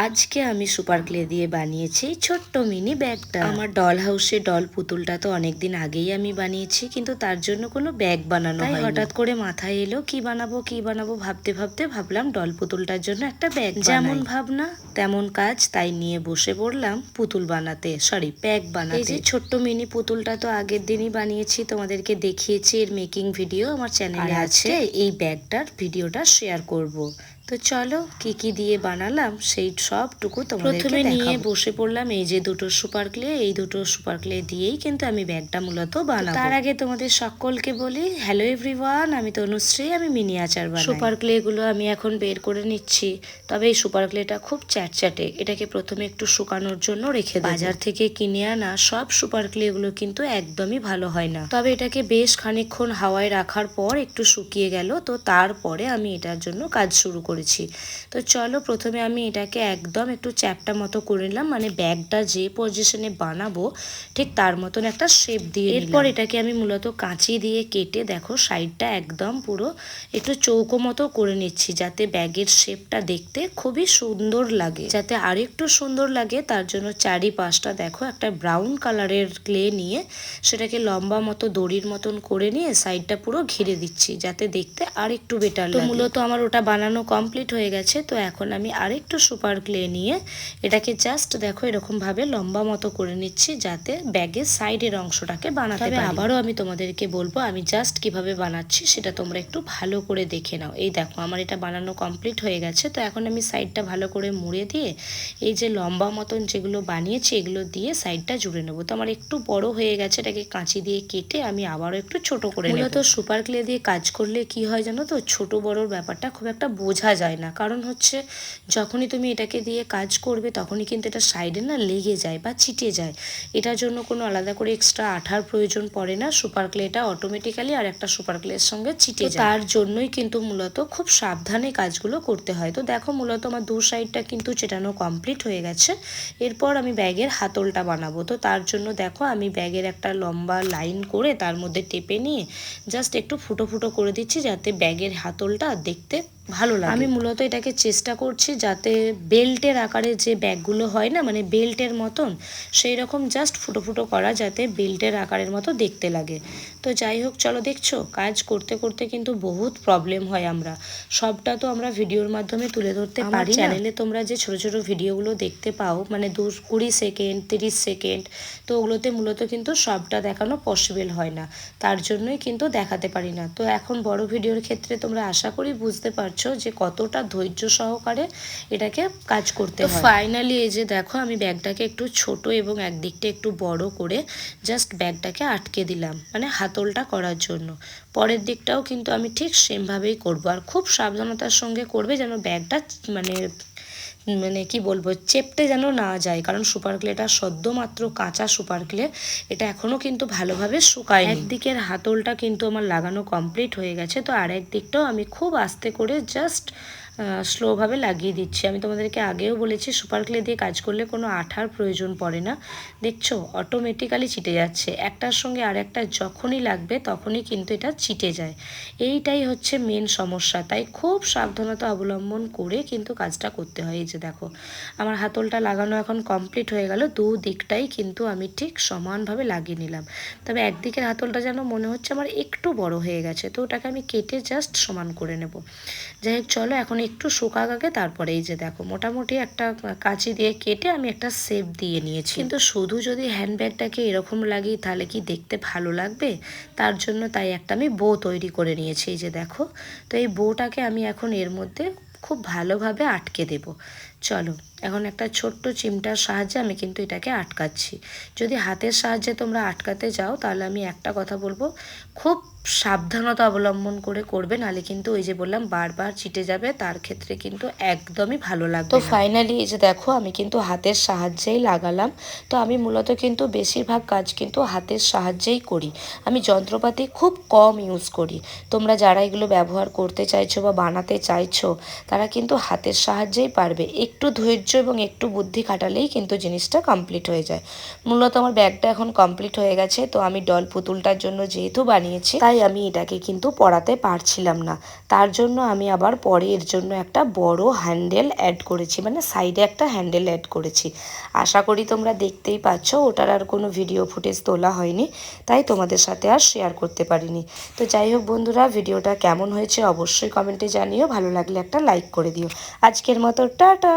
আজকে আমি super clay দিয়ে বানিয়েছি ছোট্ট মিনি ব্যাগটা। আমার ডল হাউসে ডল পুতুলটা তো অনেকদিন আগেই আমি বানিয়েছি, কিন্তু তার জন্য কোনো ব্যাগ বানানো হয়নি। হঠাৎ করে মাথায় এলো কি বানাবো ভাবতে ভাবতে ভাবলাম ডল পুতুলটার জন্য একটা ব্যাগ। যেমন ভাবনা তেমন কাজ, তাই নিয়ে বসে পড়লাম পুতুল বানাতে, ব্যাগ বানাতে। এই যে ছোট্ট মিনি পুতুলটা তো আগের দিনই বানিয়েছি, তোমাদেরকে দেখিয়েছি, এর মেকিং ভিডিও আমার চ্যানেলে আছে। এই ব্যাগটার ভিডিওটা শেয়ার করব। তো চলো কি কি দিয়ে বানালাম সেই সবটুকু তোমাদেরকে প্রথমে নিয়ে বসে পড়লাম এই যে দুটো সুপার ক্লে। এই দুটো সুপার ক্লে দিয়েই কিন্তু আমি ব্যাগটা মূলত বানাবো। তার আগে তোমাদের সকলকে বলি হ্যালো এভরিওয়ান, আমি তনুশ্রী, আমি মিনিয়েচার বানাই। সুপার ক্লে গুলো আমি এখন বের করে নিচ্ছি। তবে এই সুপার ক্লেটা খুব চ্যাটচ্যাটে, এটাকে প্রথমে একটু শুকানোর জন্য রেখে দেব। বাজার থেকে কিনে আনা সব সুপার ক্লে গুলো কিন্তু একদমই ভালো হয় না, তবে এটাকে বেশ খানিকক্ষণ হাওয়ায় রাখার পর একটু শুকিয়ে গেল, তো তারপরে আমি এটার জন্য কাজ শুরু করেছি। তো চলো প্রথমে আমি এটাকে একদম একটু চ্যাপটা মতো করে নিলাম, মানে ব্যাগটা যে পজিশনে বানাবো ঠিক তার মতন একটা শেপ দিয়ে। এরপর এটাকে আমি মূলত কাঁচি দিয়ে কেটে দেখো সাইডটা একদম পুরো একটু চৌকো মতো করে নিচ্ছি, যাতে ব্যাগের শেপটা দেখতে খুবই সুন্দর লাগে। যাতে আরেকটু সুন্দর লাগে তার জন্য চারিপাশটা দেখো একটা ব্রাউন কালারের ক্লে নিয়ে সেটাকে লম্বা মতো দড়ির মতন করে নিয়ে সাইডটা পুরো ঘিরে দিচ্ছি, যাতে দেখতে আরেকটু বেটার লাগে। মূলত আমার ওটা বানানো কমপ্লিট হয়ে গেছে। তো এখন আমি আরেকটু সুপার ক্লে নিয়ে এটাকে জাস্ট দেখো এরকম ভাবে লম্বা মতো করে নিচ্ছি, যাতে ব্যাগের সাইডের অংশটাকে বানাতে পারি। আবারও আমি তোমাদেরকে বলবো আমি জাস্ট কিভাবে বানাচ্ছি সেটা তোমরা একটু ভালো করে দেখে নাও। এই দেখো আমার এটা বানানো কমপ্লিট হয়ে গেছে। তো এখন আমি সাইডটা ভালো করে মুড়ে দিয়ে এই যে লম্বা মতন যেগুলো বানিয়েছি এগুলো দিয়ে সাইডটা জুড়ে নেবো। তো আমার একটু বড় হয়ে গেছে, এটাকে কাঁচি দিয়ে কেটে আমি আবারও একটু ছোট করে নেব। মূলত সুপার ক্লে দিয়ে কাজ করলে কি হয় জানো তো, ছোট বড়োর ব্যাপারটা খুব একটা বোঝা যায় না। কারণ হচ্ছে যখনই তুমি এটাকে দিয়ে কাজ করবে তখনই কিন্তু এটা সাইডে না লেগে যায় বা চিটে যায়। এটার জন্য কোনো আলাদা করে এক্সট্রা আঠার প্রয়োজন পড়ে না, সুপার ক্লেটা অটোমেটিক্যালি আর একটা সুপার ক্লের সঙ্গে চিটে যায়। তার জন্যই কিন্তু মূলত খুব সাবধানে কাজগুলো করতে হয়। তো দেখো মূলত আমার দু সাইডটা কিন্তু চেটানো কমপ্লিট হয়ে গেছে। এরপর আমি ব্যাগের হাতলটা বানাবো। তো তার জন্য দেখো আমি ব্যাগের একটা লম্বা লাইন করে তার মধ্যে টেপে নিয়ে জাস্ট একটু ফুটো ফুটো করে দিচ্ছি, যাতে ব্যাগের হাতলটা দেখতে ভালো লাগে। আমি মূলত এটাকে চেষ্টা করছি যাতে বেল্টের আকারে যে ব্যাগগুলো হয় না, মানে বেল্টের মতন সেই রকম জাস্ট ফুটো ফুটো করা, যাতে বেল্টের আকারের মতো দেখতে লাগে। তো যাই হোক চলো, দেখছো কাজ করতে করতে কিন্তু বহুত প্রবলেম হয়, আমরা সবটা তো আমরা ভিডিওর মাধ্যমে তুলে ধরতে পারি না। চ্যানেলে তোমরা যে ছোট ছোট ভিডিওগুলো দেখতে পাও, মানে 20 সেকেন্ড 30 সেকেন্ড, তো ওগুলোতে মূলত কিন্তু সবটা দেখানো পসিবল হয় না, তার জন্যই কিন্তু দেখাতে পারি না। তো এখন বড় ভিডিওর ক্ষেত্রে তোমরা আশা করি বুঝতে পারছো যে কতটা ধৈর্য সহকারে এটাকে কাজ করতে হয়। ফাইনালি এই যে দেখো আমি ব্যাগটাকে একটু ছোট এবং একদিকটা একটু বড় করে জাস্ট ব্যাগটাকে আটকে দিলাম, মানে হাতলটা করার জন্য। পরের দিকটাও কিন্তু আমি ঠিক সেমভাবেই করবো, আর খুব সাবধানতার সঙ্গে করবে যেন ব্যাগটা মানে মানে কি বলবো চেপটে যেন না যায়, কারণ সুপার ক্লেটা সদ্য মাত্র কাঁচা সুপার ক্লে, এটা এখনো কিন্তু ভালোভাবে শুকায়নি। একদিকের হাতলটা কিন্তু আমার লাগানো কমপ্লিট হয়ে গেছে। তো আর একদিকটাও আমি খুব আস্তে করে জাস্ট স্লোভাবে লাগিয়ে দিচ্ছি। আমি তোমাদেরকে আগেও বলেছি সুপার ক্লে দিয়ে কাজ করলে কোনো আঠার প্রয়োজন পড়ে না, দেখছো অটোমেটিক্যালি চিটে যাচ্ছে। একটার সঙ্গে আর একটা যখনই লাগবে তখনই কিন্তু এটা চিটে যায়, এইটাই হচ্ছে মেন সমস্যা। তাই খুব সাবধানতা অবলম্বন করে কিন্তু কাজটা করতে হয়। এই যে দেখো আমার হাতলটা লাগানো এখন কমপ্লিট হয়ে গেল, দু দিকটাই কিন্তু আমি ঠিক সমানভাবে লাগিয়ে নিলাম। তবে একদিকের হাতলটা যেন মনে হচ্ছে আমার একটু বড় হয়ে গেছে, তো ওটাকে আমি কেটে জাস্ট সমান করে নেব। যাই হোক চলো এখন একটু শুকাক আগে, তারপরে এই যে দেখো মোটামুটি একটা কাঁচি দিয়ে কেটে আমি একটা শেপ দিয়ে নিয়েছি। কিন্তু শুধু যদি হ্যান্ডব্যাগটাকে এরকম লাগিয়ে তাহলে কি দেখতে ভালো লাগবে, তার জন্য তাই একটা আমি বো তৈরি করে নিয়েছি। এই যে দেখো, তো এই বোটাকে আমি এখন এর মধ্যে খুব ভালোভাবে আটকে দেব। চলো এখন একটা ছোট্ট চিমটার সাহায্যে আমি কিন্তু এটাকে আটকাচ্ছি। যদি হাতের সাহায্যে তোমরা আটকাতে যাও তাহলে আমি একটা কথা বলবো, খুব সাবধানতা অবলম্বন করে করবে, নাহলে কিন্তু ওই যে বললাম বারবার চিটে যাবে, তার ক্ষেত্রে কিন্তু একদমই ভালো লাগবে। তো ফাইনালি এই যে দেখো আমি কিন্তু হাতের সাহায্যেই লাগালাম। তো আমি মূলত কিন্তু বেশিরভাগ কাজ কিন্তু হাতের সাহায্যেই করি, আমি যন্ত্রপাতি খুব কম ইউজ করি। তোমরা যারা এগুলো ব্যবহার করতে চাইছো বা বানাতে চাইছো তারা কিন্তু হাতের সাহায্যেই পারবে, একটু ধৈর্য এবং একটু বুদ্ধি খাটালেই কিন্তু জিনিসটা কমপ্লিট হয়ে যায়। মূলত আমার ব্যাগটা এখন কমপ্লিট হয়ে গেছে। তো আমি ডল পুতুলটার জন্য যেহেতু বানিয়েছি তাই তাই আমি এটাকে কিন্তু পরাতে পারছিলাম না। তার জন্য আমি আবার পরে এর জন্য একটা বড় হ্যান্ডেল অ্যাড করেছি, মানে সাইডে একটা হ্যান্ডেল অ্যাড করেছি। আশা করি তোমরা দেখতেই পাচ্ছ, ওটার আর কোনো ভিডিও ফুটেজ তোলা হয়নি, তাই তোমাদের সাথে আর শেয়ার করতে পারিনি। তো যাই হোক বন্ধুরা, ভিডিওটা কেমন হয়েছে অবশ্যই কমেন্টে জানিও, ভালো লাগলে একটা লাইক করে দিও। আজকের মতো টাটা।